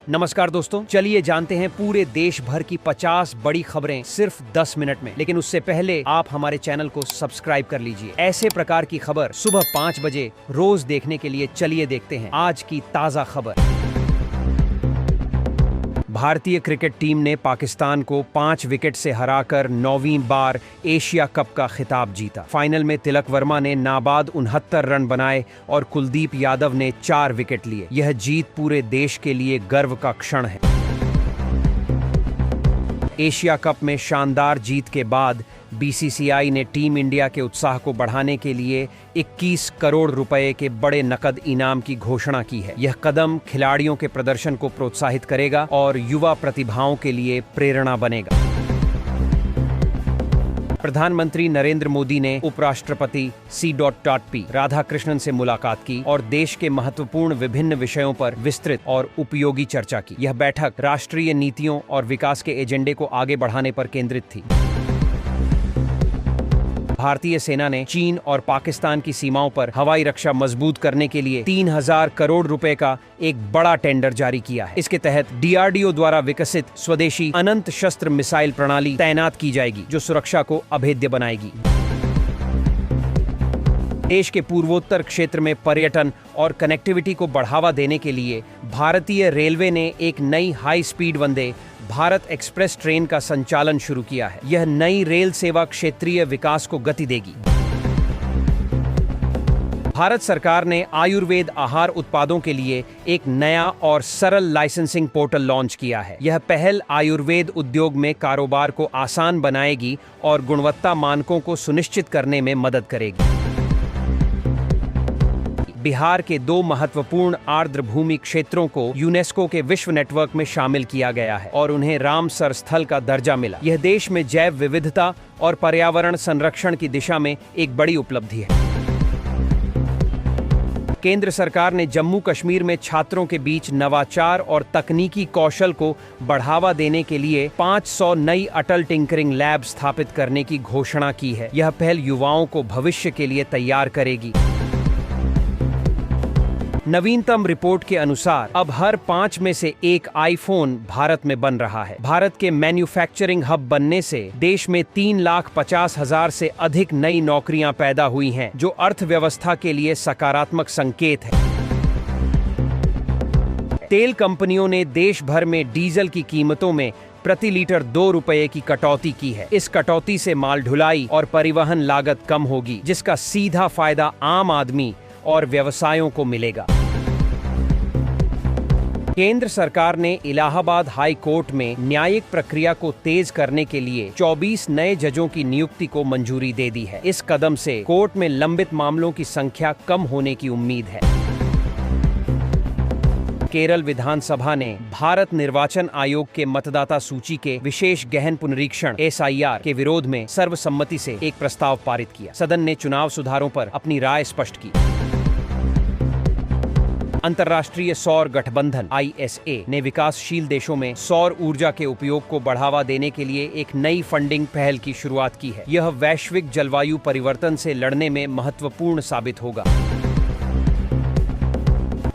नमस्कार दोस्तों, चलिए जानते हैं पूरे देश भर की 50 बड़ी खबरें सिर्फ 10 मिनट में। लेकिन उससे पहले आप हमारे चैनल को सब्सक्राइब कर लीजिए। ऐसे प्रकार की खबर सुबह 5 बजे रोज देखने के लिए चलिए देखते हैं आज की ताजा खबर। भारतीय क्रिकेट टीम ने पाकिस्तान को 5 विकेट से हराकर 9वीं बार एशिया कप का खिताब जीता। फाइनल में तिलक वर्मा ने नाबाद 69 रन बनाए और कुलदीप यादव ने 4 विकेट लिए। यह जीत पूरे देश के लिए गर्व का क्षण है। एशिया कप में शानदार जीत के बाद बीसीसीआई ने टीम इंडिया के उत्साह को बढ़ाने के लिए 21 करोड़ रुपए के बड़े नकद इनाम की घोषणा की है। यह कदम खिलाड़ियों के प्रदर्शन को प्रोत्साहित करेगा और युवा प्रतिभाओं के लिए प्रेरणा बनेगा। प्रधानमंत्री नरेंद्र मोदी ने उपराष्ट्रपति C.P. राधाकृष्णन से मुलाकात की और देश के महत्वपूर्ण विभिन्न विषयों पर विस्तृत और उपयोगी चर्चा की। यह बैठक राष्ट्रीय नीतियों और विकास के एजेंडे को आगे बढ़ाने पर केंद्रित थी। भारतीय सेना ने चीन और पाकिस्तान की सीमाओं पर हवाई रक्षा मजबूत करने के लिए 3000 करोड़ रुपए का एक बड़ा टेंडर जारी किया है। इसके तहत DRDO द्वारा विकसित स्वदेशी अनंत शस्त्र मिसाइल प्रणाली तैनात की जाएगी, जो सुरक्षा को अभेद्य बनाएगी। देश के पूर्वोत्तर क्षेत्र में पर्यटन और कनेक्टिविटी को बढ़ावा देने के लिए भारतीय रेलवे ने एक नई high speed Vande Bharat express train का संचालन शुरू किया है। यह नई रेल सेवा क्षेत्रीय विकास को गति देगी। भारत सरकार ने आयुर्वेद आहार उत्पादों के लिए एक नया और सरल लाइसेंसिंग पोर्टल लॉन्च किया है। यह पहल आयुर्वेद उद्योग में कारोबार को आसान बनाएगी और गुणवत्ता मानकों को सुनिश्चित करने में मदद करेगी। बिहार के 2 महत्वपूर्ण आर्द्र भूमि क्षेत्रों को यूनेस्को के विश्व नेटवर्क में शामिल किया गया है और उन्हें रामसर स्थल का दर्जा मिला। यह देश में जैव विविधता और पर्यावरण संरक्षण की दिशा में एक बड़ी उपलब्धि है। केंद्र सरकार ने जम्मू कश्मीर में छात्रों के बीच नवाचार और तकनीकी कौशल को बढ़ावा देने के लिए 500 नई अटल टिंकरिंग लैब स्थापित करने की घोषणा की है। यह पहल युवाओं को भविष्य के लिए तैयार करेगी। नवीनतम रिपोर्ट के अनुसार अब हर 5 में से 1 आईफोन भारत में बन रहा है। भारत के मैन्युफैक्चरिंग हब बनने से देश में 3,50,000 से अधिक नई नौकरियां पैदा हुई हैं, जो अर्थव्यवस्था के लिए सकारात्मक संकेत है। तेल कंपनियों ने देश भर में डीजल की कीमतों में प्रति लीटर 2 रुपये की कटौती की है। इस कटौती से माल ढुलाई और परिवहन लागत कम होगी, जिसका सीधा फायदा आम आदमी और व्यवसायों को मिलेगा। केंद्र सरकार ने इलाहाबाद हाई कोर्ट में न्यायिक प्रक्रिया को तेज करने के लिए 24 नए जजों की नियुक्ति को मंजूरी दे दी है। इस कदम से कोर्ट में लंबित मामलों की संख्या कम होने की उम्मीद है। केरल विधानसभा ने भारत निर्वाचन आयोग के मतदाता सूची के विशेष गहन पुनरीक्षण SIR के विरोध में सर्वसम्मति से एक प्रस्ताव पारित किया। सदन ने चुनाव सुधारों पर अपनी राय स्पष्ट की। अंतर्राष्ट्रीय सौर गठबंधन ISA ने विकासशील देशों में सौर ऊर्जा के उपयोग को बढ़ावा देने के लिए एक नई फंडिंग पहल की शुरुआत की है। यह वैश्विक जलवायु परिवर्तन से लड़ने में महत्वपूर्ण साबित होगा।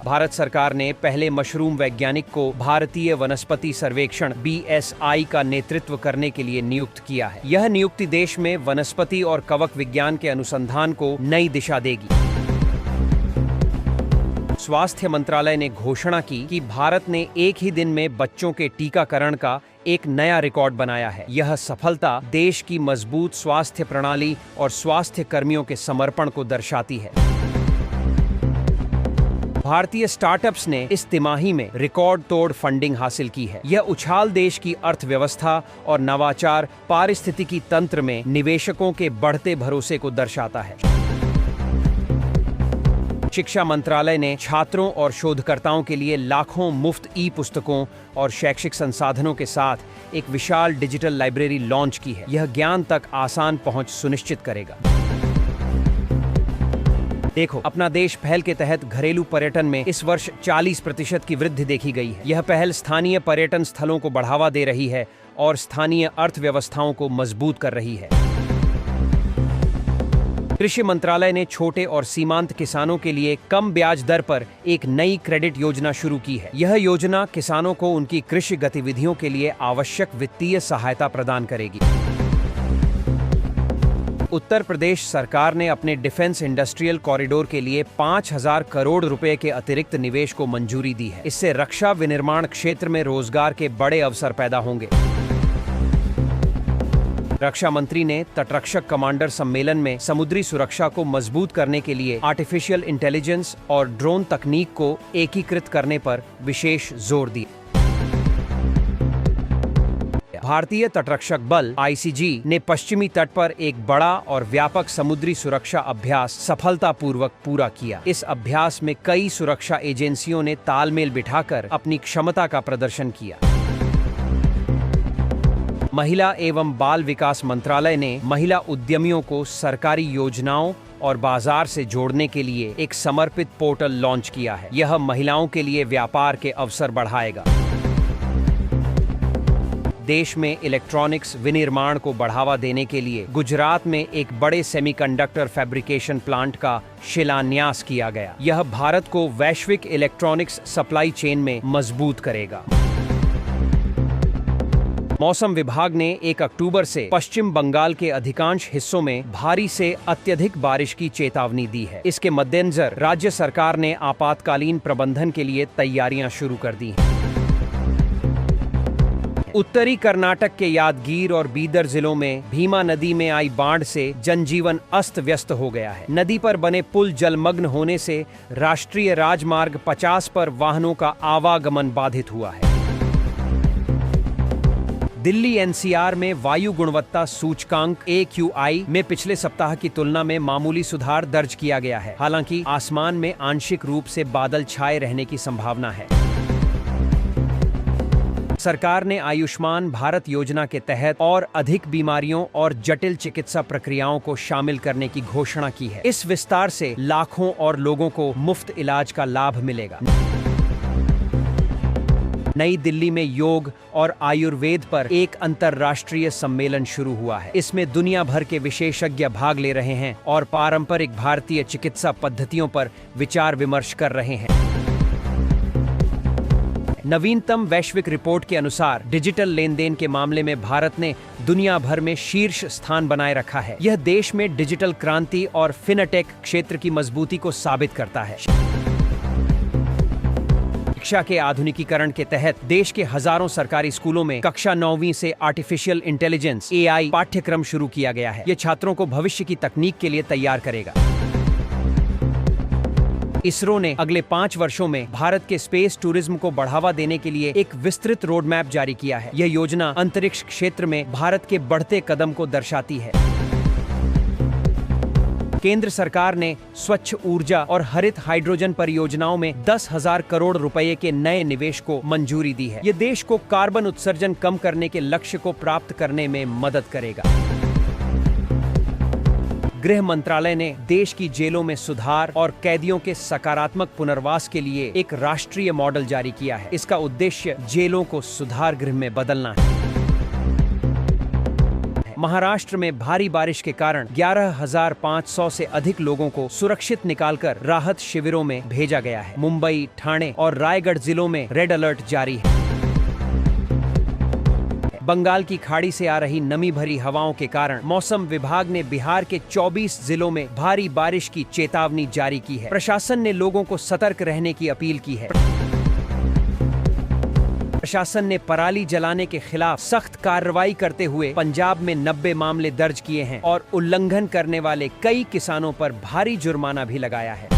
भारत सरकार ने पहले मशरूम वैज्ञानिक को भारतीय वनस्पति सर्वेक्षण BSI का नेतृत्व करने के लिए नियुक्त किया है। यह नियुक्ति देश में वनस्पति और कवक विज्ञान के अनुसंधान को नई दिशा देगी। स्वास्थ्य मंत्रालय ने घोषणा की कि भारत ने एक ही दिन में बच्चों के टीकाकरण का एक नया रिकॉर्ड बनाया है। यह सफलता देश की मजबूत स्वास्थ्य प्रणाली और स्वास्थ्य कर्मियों के समर्पण को दर्शाती है। भारतीय स्टार्टअप्स ने इस तिमाही में रिकॉर्ड तोड़ फंडिंग हासिल की है। यह उछाल देश की अर्थव्यवस्था और नवाचार पारिस्थितिकी तंत्र में निवेशकों के बढ़ते भरोसे को दर्शाता है। शिक्षा मंत्रालय ने छात्रों और शोधकर्ताओं के लिए लाखों मुफ्त पुस्तकों और शैक्षिक संसाधनों के साथ एक विशाल डिजिटल लाइब्रेरी लॉन्च की है। यह ज्ञान तक आसान पहुंच सुनिश्चित करेगा। देखो अपना देश पहल के तहत घरेलू पर्यटन में इस वर्ष 40% की वृद्धि देखी गई है। यह पहल स्थानीय पर्यटन स्थलों को बढ़ावा दे रही है और स्थानीय अर्थव्यवस्थाओं को मजबूत कर रही है। कृषि मंत्रालय ने छोटे और सीमांत किसानों के लिए कम ब्याज दर पर एक नई क्रेडिट योजना शुरू की है। यह योजना किसानों को उनकी कृषि गतिविधियों के लिए आवश्यक वित्तीय सहायता प्रदान करेगी। उत्तर प्रदेश सरकार ने अपने डिफेंस इंडस्ट्रियल कॉरिडोर के लिए 5,000 करोड़ रुपए के अतिरिक्त निवेश को मंजूरी दी है। इससे रक्षा विनिर्माण क्षेत्र में रोजगार के बड़े अवसर पैदा होंगे। रक्षा मंत्री ने तटरक्षक कमांडर सम्मेलन में समुद्री सुरक्षा को मजबूत करने के लिए आर्टिफिशियल इंटेलिजेंस और ड्रोन तकनीक को एकीकृत करने पर विशेष जोर दिया। भारतीय तटरक्षक बल (आईसीजी) ने पश्चिमी तट पर एक बड़ा और व्यापक समुद्री सुरक्षा अभ्यास सफलतापूर्वक पूरा किया। इस अभ्यास में कई सुरक्षा एजेंसियों ने तालमेल बिठाकर अपनी क्षमता का प्रदर्शन किया। महिला एवं बाल विकास मंत्रालय ने महिला उद्यमियों को सरकारी योजनाओं और बाजार से जोड़ने के लिए एक समर्पित पोर्टल लॉन्च किया है। यह महिलाओं के लिए व्यापार के अवसर बढ़ाएगा। देश में इलेक्ट्रॉनिक्स विनिर्माण को बढ़ावा देने के लिए गुजरात में एक बड़े सेमीकंडक्टर फैब्रिकेशन प्लांट का शिलान्यास किया गया। यह भारत को वैश्विक इलेक्ट्रॉनिक्स सप्लाई चेन में मजबूत करेगा। मौसम विभाग ने 1 अक्टूबर से पश्चिम बंगाल के अधिकांश हिस्सों में भारी से अत्यधिक बारिश की चेतावनी दी है। इसके मद्देनजर राज्य सरकार ने आपातकालीन प्रबंधन के लिए तैयारियां शुरू कर दी हैं। उत्तरी कर्नाटक के यादगीर और बीदर जिलों में भीमा नदी में आई बाढ़ से जनजीवन अस्त व्यस्त हो गया है। नदी पर बने पुल जलमग्न होने से राष्ट्रीय राजमार्ग 50 पर वाहनों का आवागमन बाधित हुआ है। दिल्ली एनसीआर में वायु गुणवत्ता सूचकांक AQI में पिछले सप्ताह की तुलना में मामूली सुधार दर्ज किया गया है। हालांकि आसमान में आंशिक रूप से बादल छाए रहने की संभावना है। सरकार ने आयुष्मान भारत योजना के तहत और अधिक बीमारियों और जटिल चिकित्सा प्रक्रियाओं को शामिल करने की घोषणा की है। इस विस्तार से लाखों और लोगों को मुफ्त इलाज का लाभ मिलेगा। नई दिल्ली में योग और आयुर्वेद पर एक अंतर्राष्ट्रीय सम्मेलन शुरू हुआ है। इसमें दुनिया भर के विशेषज्ञ भाग ले रहे हैं और पारंपरिक भारतीय चिकित्सा पद्धतियों पर विचार विमर्श कर रहे हैं। नवीनतम वैश्विक रिपोर्ट के अनुसार डिजिटल लेन देन के मामले में भारत ने दुनिया भर में शीर्ष स्थान बनाए रखा है। यह देश में डिजिटल क्रांति और फिनटेक क्षेत्र की मजबूती को साबित करता है। शिक्षा के आधुनिकीकरण के तहत देश के हजारों सरकारी स्कूलों में कक्षा 9वीं से आर्टिफिशियल इंटेलिजेंस AI पाठ्यक्रम शुरू किया गया है। यह छात्रों को भविष्य की तकनीक के लिए तैयार करेगा। इसरो ने अगले 5 वर्षों में भारत के स्पेस टूरिज्म को बढ़ावा देने के लिए एक विस्तृत रोड मैप जारी किया है। यह योजना अंतरिक्ष क्षेत्र में भारत के बढ़ते कदम को दर्शाती है। केंद्र सरकार ने स्वच्छ ऊर्जा और हरित हाइड्रोजन परियोजनाओं में 10,000 करोड़ रुपए के नए निवेश को मंजूरी दी है। यह देश को कार्बन उत्सर्जन कम करने के लक्ष्य को प्राप्त करने में मदद करेगा। गृह मंत्रालय ने देश की जेलों में सुधार और कैदियों के सकारात्मक पुनर्वास के लिए एक राष्ट्रीय मॉडल जारी किया है। इसका उद्देश्य जेलों को सुधार गृह में बदलना है। महाराष्ट्र में भारी बारिश के कारण 11,500 से अधिक लोगों को सुरक्षित निकालकर राहत शिविरों में भेजा गया है। मुंबई, ठाणे और रायगढ़ जिलों में रेड अलर्ट जारी है। बंगाल की खाड़ी से आ रही नमी भरी हवाओं के कारण मौसम विभाग ने बिहार के 24 जिलों में भारी बारिश की चेतावनी जारी की है। प्रशासन ने लोगों को सतर्क रहने की अपील की है। प्रशासन ने पराली जलाने के खिलाफ सख्त कार्रवाई करते हुए पंजाब में 90 मामले दर्ज किए हैं और उल्लंघन करने वाले कई किसानों पर भारी जुर्माना भी लगाया है।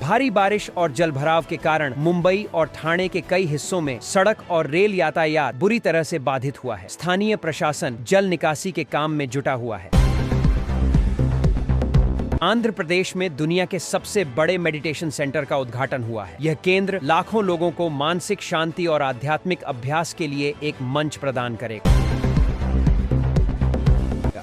भारी बारिश और जलभराव के कारण मुंबई और ठाणे के कई हिस्सों में सड़क और रेल यातायात बुरी तरह से बाधित हुआ है। स्थानीय प्रशासन जल निकासी के काम में जुटा हुआ है। आंध्र प्रदेश में दुनिया के सबसे बड़े मेडिटेशन सेंटर का उद्घाटन हुआ है। यह केंद्र लाखों लोगों को मानसिक शांति और आध्यात्मिक अभ्यास के लिए एक मंच प्रदान करेगा।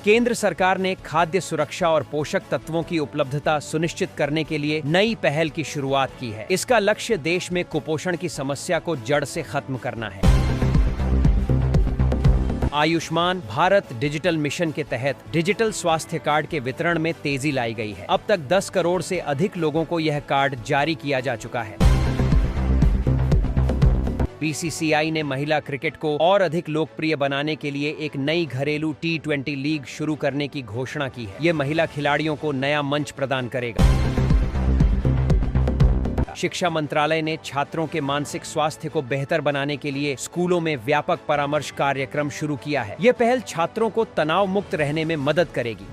केंद्र सरकार ने खाद्य सुरक्षा और पोषक तत्वों की उपलब्धता सुनिश्चित करने के लिए नई पहल की शुरुआत की है। इसका लक्ष्य देश में कुपोषण की समस्या को जड़ से खत्म करना है। आयुष्मान भारत डिजिटल मिशन के तहत डिजिटल स्वास्थ्य कार्ड के वितरण में तेजी लाई गई है। अब तक 10 करोड़ से अधिक लोगों को यह कार्ड जारी किया जा चुका है। बीसीसीआई ने महिला क्रिकेट को और अधिक लोकप्रिय बनाने के लिए एक नई घरेलू T20 लीग शुरू करने की घोषणा की है। यह महिला खिलाड़ियों को नया मंच प्रदान करेगा। शिक्षा मंत्रालय ने छात्रों के मानसिक स्वास्थ्य को बेहतर बनाने के लिए स्कूलों में व्यापक परामर्श कार्यक्रम शुरू किया है। यह पहल छात्रों को तनाव मुक्त रहने में मदद करेगी।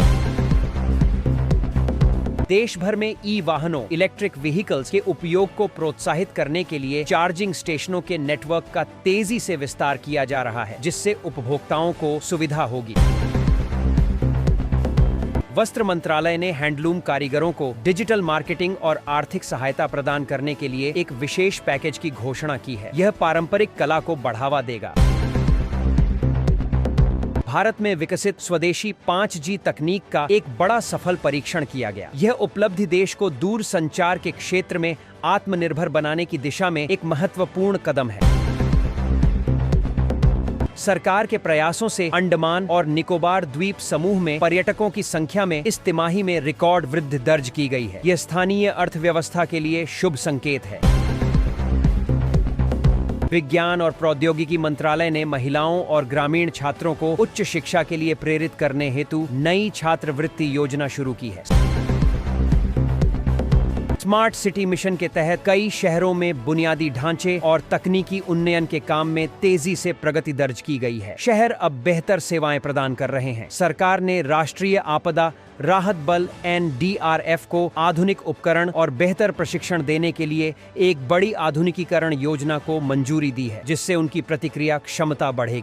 देश भर में ई-वाहनों इलेक्ट्रिक व्हीकल्स के उपयोग को प्रोत्साहित करने के लिए चार्जिंग स्टेशनों के नेटवर्क का तेजी से विस्तार किया जा रहा है, जिससे उपभोक्ताओं को सुविधा होगी। वस्त्र मंत्रालय ने हैंडलूम कारीगरों को डिजिटल मार्केटिंग और आर्थिक सहायता प्रदान करने के लिए एक विशेष पैकेज की घोषणा की है। यह पारंपरिक कला को बढ़ावा देगा। भारत में विकसित स्वदेशी 5G तकनीक का एक बड़ा सफल परीक्षण किया गया। यह उपलब्धि देश को दूर संचार के क्षेत्र में आत्मनिर्भर बनाने की दिशा में एक महत्वपूर्ण कदम है। सरकार के प्रयासों से अंडमान और निकोबार द्वीप समूह में पर्यटकों की संख्या में इस तिमाही में रिकॉर्ड वृद्धि दर्ज की गई है। यह स्थानीय अर्थव्यवस्था के लिए शुभ संकेत है। विज्ञान और प्रौद्योगिकी मंत्रालय ने महिलाओं और ग्रामीण छात्रों को उच्च शिक्षा के लिए प्रेरित करने हेतु नई छात्रवृत्ति योजना शुरू की है। स्मार्ट सिटी मिशन के तहत कई शहरों में बुनियादी ढांचे और तकनीकी उन्नयन के काम में तेजी से प्रगति दर्ज की गई है। शहर अब बेहतर सेवाएं प्रदान कर रहे हैं। सरकार ने राष्ट्रीय आपदा राहत बल NDRF को आधुनिक उपकरण और बेहतर प्रशिक्षण देने के लिए एक बड़ी आधुनिकीकरण योजना को मंजूरी दी है, जिससे उनकी प्रतिक्रिया क्षमता बढ़ेगी।